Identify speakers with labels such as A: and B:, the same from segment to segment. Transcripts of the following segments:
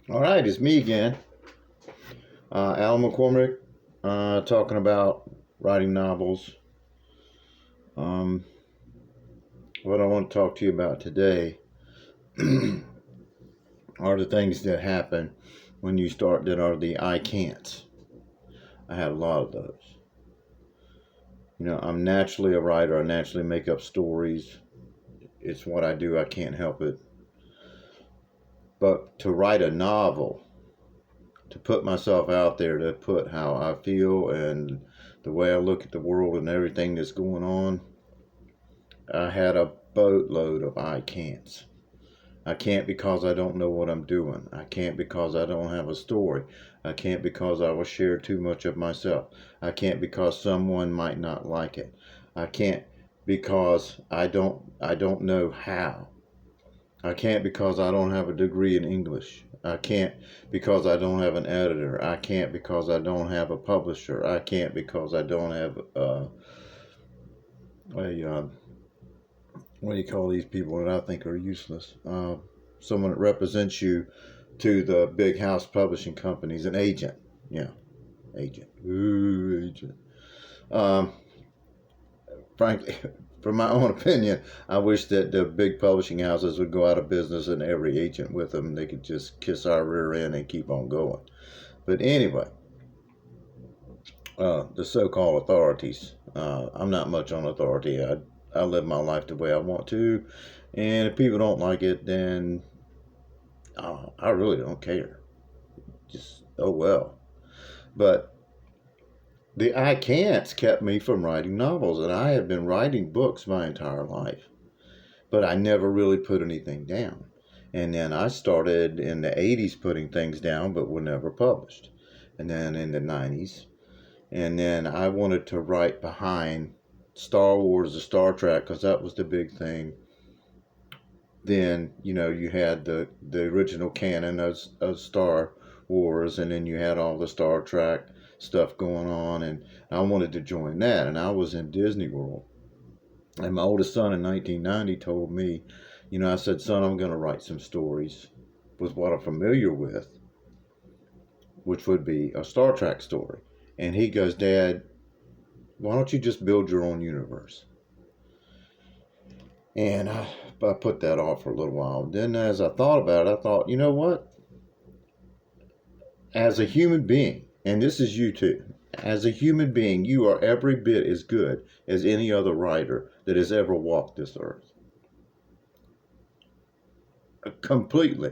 A: All right, it's me again, Alan McCormick, talking about writing novels. Um, what I want to talk to you about today are the things that happen when you start that are the I can'ts. I had a lot of those. I'm naturally a writer. I naturally make up stories. It's what I do. I can't help it. But to write a novel, to put myself out there, to put how I feel and the way I look at the world and everything that's going on, I had a boatload of I can'ts. I can't because I don't know what I'm doing. I can't because I don't have a story. I can't because I will share too much of myself. I can't because someone might not like it. I can't because I don't know how. I can't because I don't have a degree in English. I can't because I don't have an editor. I can't because I don't have a publisher. I can't because I don't have a what do you call these people that I think are useless? Someone that represents you to the big house publishing companies, an agent. Yeah, agent. Ooh, agent. Um, Frankly, from my own opinion, I wish that the big publishing houses would go out of business and every agent with them. They could just kiss our rear end and keep on going. But anyway, the so-called authorities. I'm not much on authority. I live my life the way I want to, and if people don't like it, then I really don't care. Just oh well. But the I can'ts kept me from writing novels, and I have been writing books my entire life, but I never really put anything down. And then I started in the 80s putting things down, but were never published. And then in the 90s, and then I wanted to write behind Star Wars or Star Trek because that was the big thing. Then you had the original canon of Star Wars, and then you had all the Star Trek stuff going on, and I wanted to join that. And I was in Disney World, and my oldest son in 1990 told me, I said, son, I'm going to write some stories with what I'm familiar with, which would be a Star Trek story. And he goes, Dad, why don't you just build your own universe? And I put that off for a little while. Then, as I thought about it, I thought, you know what? As a human being, and this is you too, as a human being, you are every bit as good as any other writer that has ever walked this earth. Completely.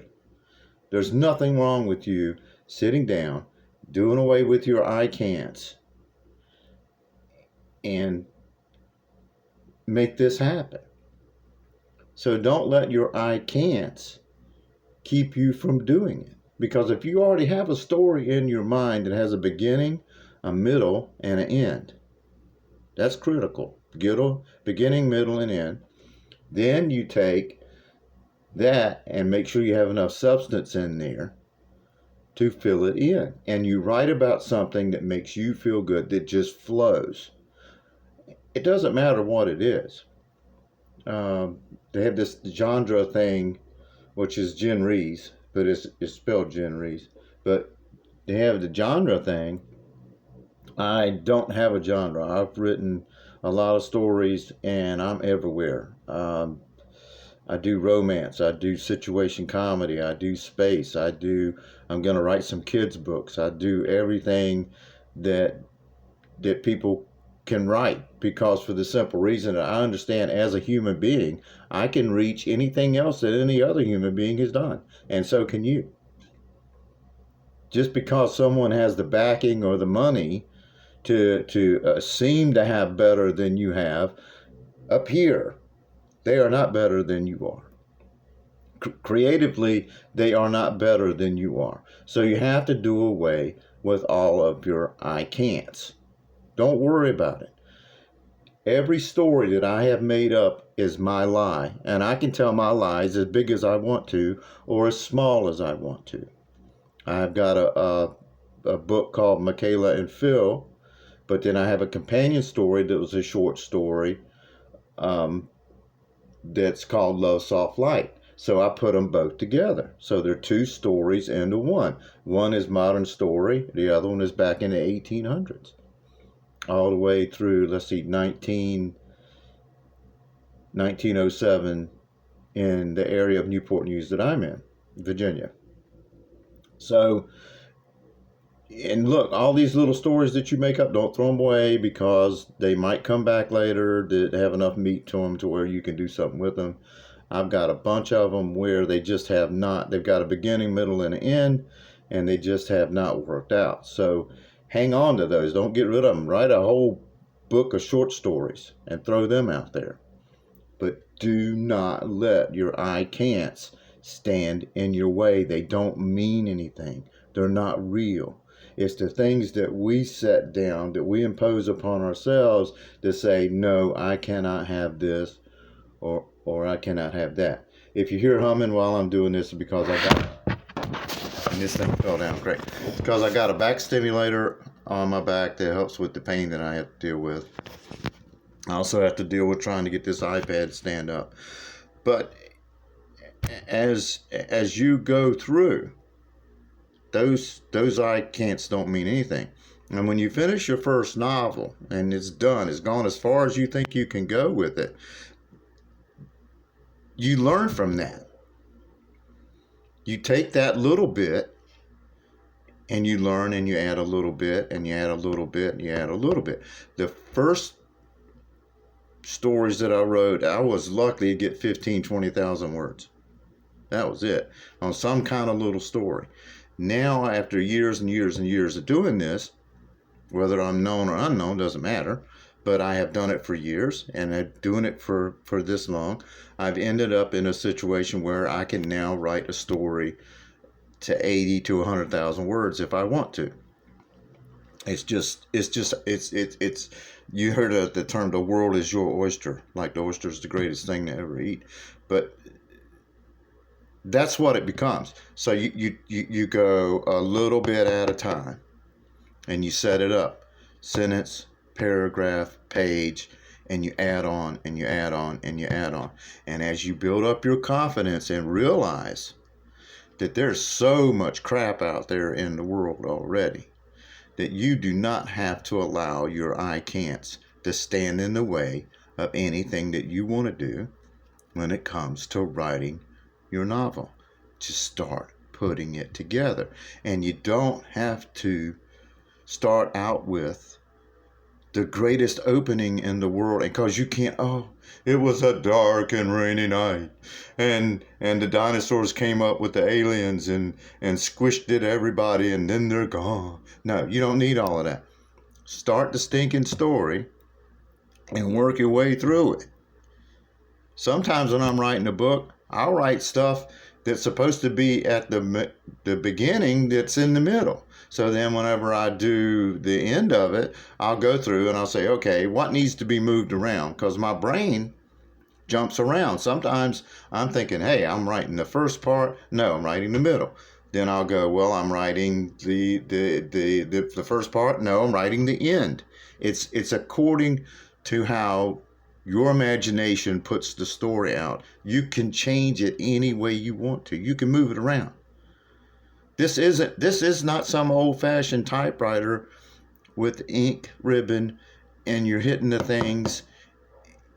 A: There's nothing wrong with you sitting down, doing away with your I can'ts, and make this happen. So don't let your I can'ts keep you from doing it. Because if you already have a story in your mind that has a beginning, a middle, and an end, that's critical. Beginning, middle, and end. Then you take that and make sure you have enough substance in there to fill it in. And you write about something that makes you feel good, that just flows. It doesn't matter what it is. They have this genre thing, which is genres, but it's spelled genres. But they have the genre thing. I don't have a genre. I've written a lot of stories, and I'm everywhere. I do romance. I do situation comedy. I do space. I'm going to write some kids' books. I do everything that people can write because for the simple reason that I understand as a human being, I can reach anything else that any other human being has done. And so can you. Just because someone has the backing or the money to seem to have better than you have up here, they are not better than you are. Creatively, they are not better than you are. So you have to do away with all of your I can'ts. Don't worry about it. Every story that I have made up is my lie, and I can tell my lies as big as I want to or as small as I want to. I've got a book called Michaela and Phil, but then I have a companion story that was a short story that's called Love Soft Light. So I put them both together. So they're two stories into one. One is modern story. The other one is back in the 1800s. All the way through, let's see, 1907 in the area of Newport News that I'm in, Virginia. So, and look, all these little stories that you make up, don't throw them away, because they might come back later that have enough meat to them to where you can do something with them. I've got a bunch of them where they just have not, they've got a beginning, middle, and an end, and they just have not worked out. So hang on to those. Don't get rid of them. Write a whole book of short stories and throw them out there. But do not let your I can'ts stand in your way. They don't mean anything. They're not real. It's the things that we set down, that we impose upon ourselves, that say, no, I cannot have this, or I cannot have that. If you hear humming while I'm doing this, because I got, and this thing fell down, great, because I got a back stimulator on my back that helps with the pain that I have to deal with. I also have to deal with trying to get this iPad stand up. But as you go through, those I can'ts don't mean anything. And when you finish your first novel and it's done, it's gone as far as you think you can go with it, you learn from that. You take that little bit and you learn, and you add a little bit, and you add a little bit, and you add a little bit. The first stories that I wrote, I was lucky to get 15, 20,000 words. That was it, on some kind of little story. Now, after years and years and years of doing this, whether I'm known or unknown, doesn't matter, but I have done it for years, and I'm doing it for this long, I've ended up in a situation where I can now write a story to 80 to 100,000 words if I want to. It's you heard the term, the world is your oyster. Like the oyster is the greatest thing to ever eat. But that's what it becomes. So you go a little bit at a time, and you set it up. Sentence, paragraph, page, and you add on, and you add on, and you add on. And as you build up your confidence and realize that there's so much crap out there in the world already, that you do not have to allow your I can'ts to stand in the way of anything that you want to do when it comes to writing your novel. Just start putting it together. And you don't have to start out with the greatest opening in the world, because you can't, oh, it was a dark and rainy night, and the dinosaurs came up with the aliens and squished it everybody, and then they're gone. No, you don't need all of that. Start the stinking story and work your way through it. Sometimes when I'm writing a book, I'll write stuff that's supposed to be at the beginning that's in the middle. So then whenever I do the end of it, I'll go through and I'll say, okay, what needs to be moved around? Because my brain jumps around. Sometimes I'm thinking, hey, I'm writing the first part. No, I'm writing the middle. Then I'll go, well, I'm writing the first part. No, I'm writing the end. It's according to how your imagination puts the story out. You can change it any way you want to. You can move it around. This is not some old-fashioned typewriter with ink ribbon and you're hitting the things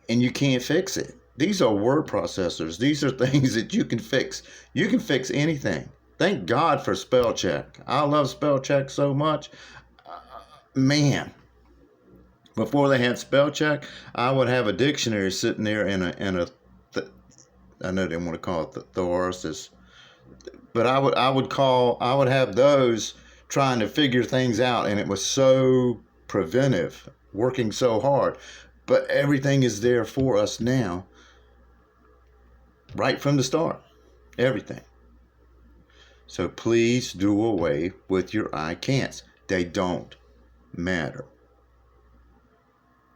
A: and you can't fix it. These are word processors. These are things that you can fix. You can fix anything. Thank God for spell check. I love spell check so much. Man, before they had spell check, I would have a dictionary sitting there in a I know they want to call it the thesaurus, but I would have those trying to figure things out, and it was so preventive, working so hard. But everything is there for us now, right from the start. Everything. So please do away with your I can'ts. They don't matter.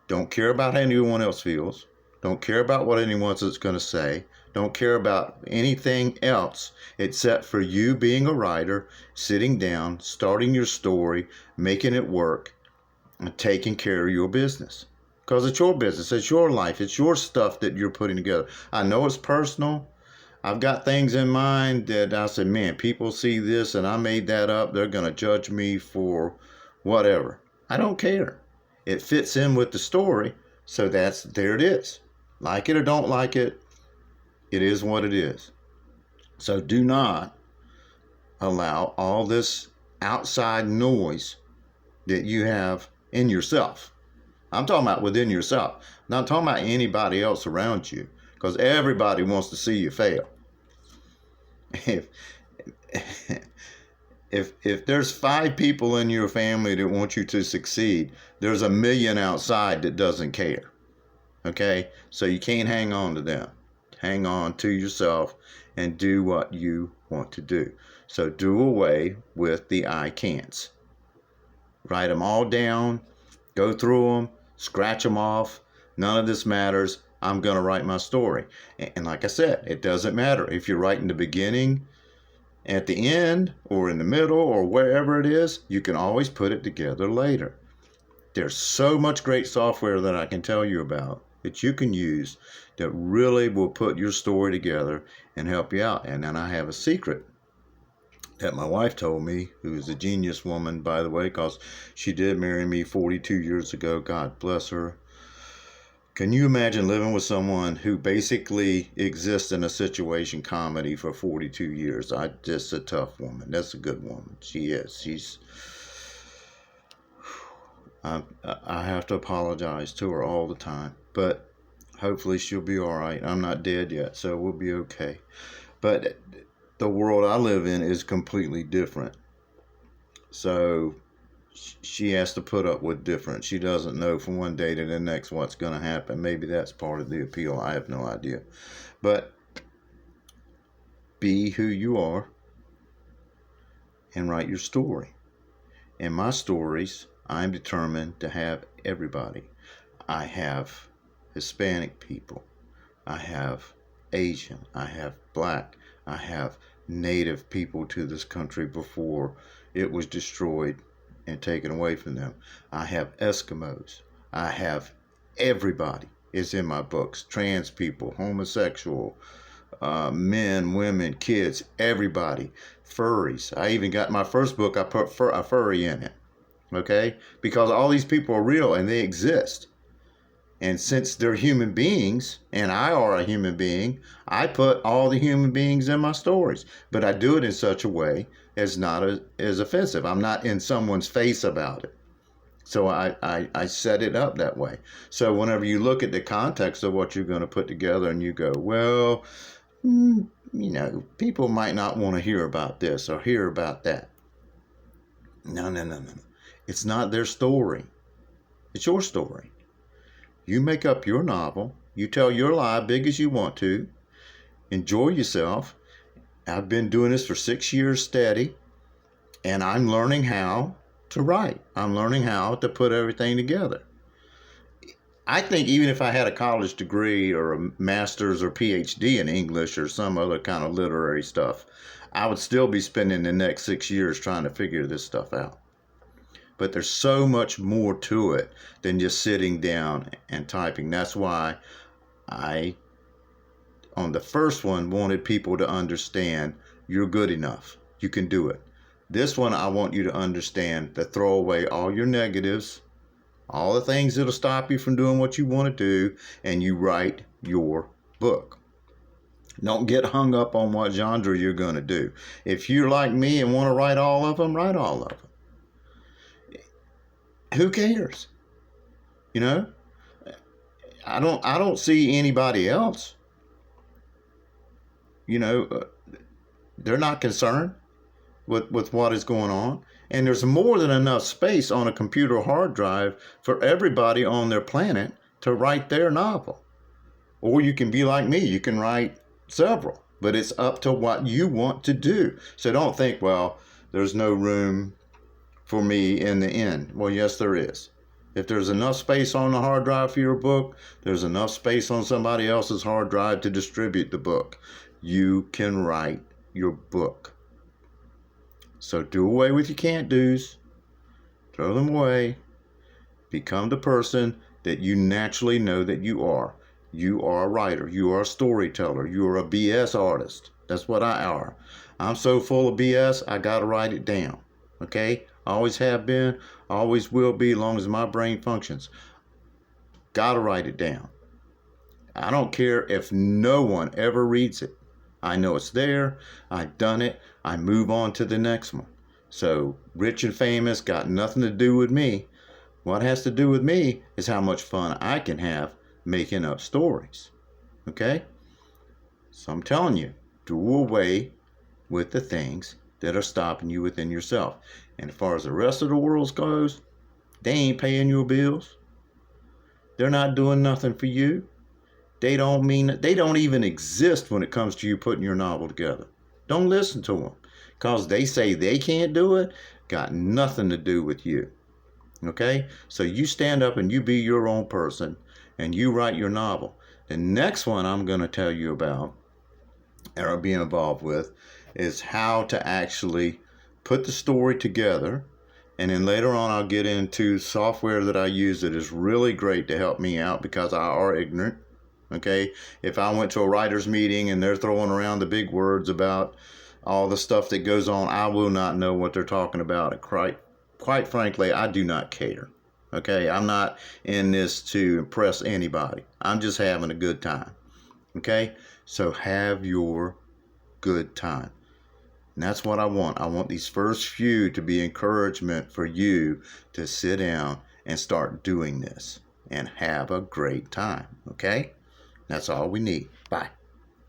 A: Don't care about how anyone else feels. Don't care about what anyone else is going to say. Don't care about anything else except for you being a writer, sitting down, starting your story, making it work, and taking care of your business. Because it's your business. It's your life. It's your stuff that you're putting together. I know it's personal. I've got things in mind that I said, man, people see this and I made that up. They're going to judge me for whatever. I don't care. It fits in with the story. So there it is. Like it or don't like it, it is what it is. So do not allow all this outside noise that you have in yourself. I'm talking about within yourself. I'm not talking about anybody else around you, because everybody wants to see you fail. If if there's 5 people in your family that want you to succeed, there's 1,000,000 outside that doesn't care. Okay? So you can't hang on to them. Hang on to yourself and do what you want to do. So do away with the I can'ts. Write them all down. Go through them. Scratch them off. None of this matters. I'm going to write my story. And like I said, it doesn't matter if you're writing the beginning, at the end, or in the middle, or wherever it is. You can always put it together later. There's so much great software that I can tell you about that you can use that really will put your story together and help you out. And then I have a secret that my wife told me, who is a genius woman, by the way, because she did marry me 42 years ago. God bless her. Can you imagine living with someone who basically exists in a situation comedy for 42 years? Just a tough woman. That's a good woman. She is. I have to apologize to her all the time, but hopefully she'll be all right. I'm not dead yet, so we'll be okay. But the world I live in is completely different. So she has to put up with different. She doesn't know from one day to the next what's going to happen. Maybe that's part of the appeal. I have no idea. But be who you are and write your story. In my stories, I'm determined to have everybody. I have Hispanic people. I have Asian. I have Black. I have Native people to this country before it was destroyed and taken away from them. I have Eskimos. I have everybody is in my books. Trans people, homosexual, men, women, kids, everybody. Furries. I even got my first book, I put a furry in it. Okay? Because all these people are real and they exist. And since they're human beings, and I are a human being, I put all the human beings in my stories. But I do it in such a way as not as offensive. I'm not in someone's face about it. So I set it up that way. So whenever you look at the context of what you're going to put together and you go, well, people might not want to hear about this or hear about that. No. It's not their story. It's your story. You make up your novel. You tell your lie big as you want to. Enjoy yourself. I've been doing this for 6 years steady, and I'm learning how to write. I'm learning how to put everything together. I think even if I had a college degree or a master's or PhD in English or some other kind of literary stuff, I would still be spending the next 6 years trying to figure this stuff out. But there's so much more to it than just sitting down and typing. That's why I, on the first one, wanted people to understand you're good enough. You can do it. This one, I want you to understand to throw away all your negatives, all the things that'll stop you from doing what you want to do, and you write your book. Don't get hung up on what genre you're going to do. If you're like me and want to write all of them, write all of them. Who cares? I don't see anybody else. They're not concerned with what is going on. And there's more than enough space on a computer hard drive for everybody on their planet to write their novel. Or you can be like me. You can write several. But it's up to what you want to do. So don't think, well, there's no room for me in the end. Well, yes, there is. If there's enough space on the hard drive for your book, there's enough space on somebody else's hard drive to distribute the book. You can write your book. So do away with your can't do's. Throw them away. Become the person that you naturally know that you are. You are a writer. You are a storyteller. You are a BS artist. That's what I are. I'm so full of BS, I got to write it down. Okay? Always have been, always will be, as long as my brain functions. Got to write it down. I don't care if no one ever reads it. I know it's there. I've done it. I move on to the next one. So, rich and famous got nothing to do with me. What has to do with me is how much fun I can have making up stories. Okay? So I'm telling you, do away with the things that are stopping you within yourself. And as far as the rest of the world goes, they ain't paying your bills. They're not doing nothing for you. They don't even exist when it comes to you putting your novel together. Don't listen to them. Because they say they can't do it, got nothing to do with you. Okay? So you stand up and you be your own person and you write your novel. The next one I'm going to tell you about or be involved with is how to actually put the story together. And then later on I'll get into software that I use that is really great to help me out because I are ignorant. Okay? If I went to a writer's meeting and they're throwing around the big words about all the stuff that goes on, I will not know what they're talking about. Quite frankly, I do not care. Okay, I'm not in this to impress anybody. I'm just having a good time. Okay, so have your good time. And that's what I want. I want these first few to be encouragement for you to sit down and start doing this and have a great time. Okay, that's all we need. Bye.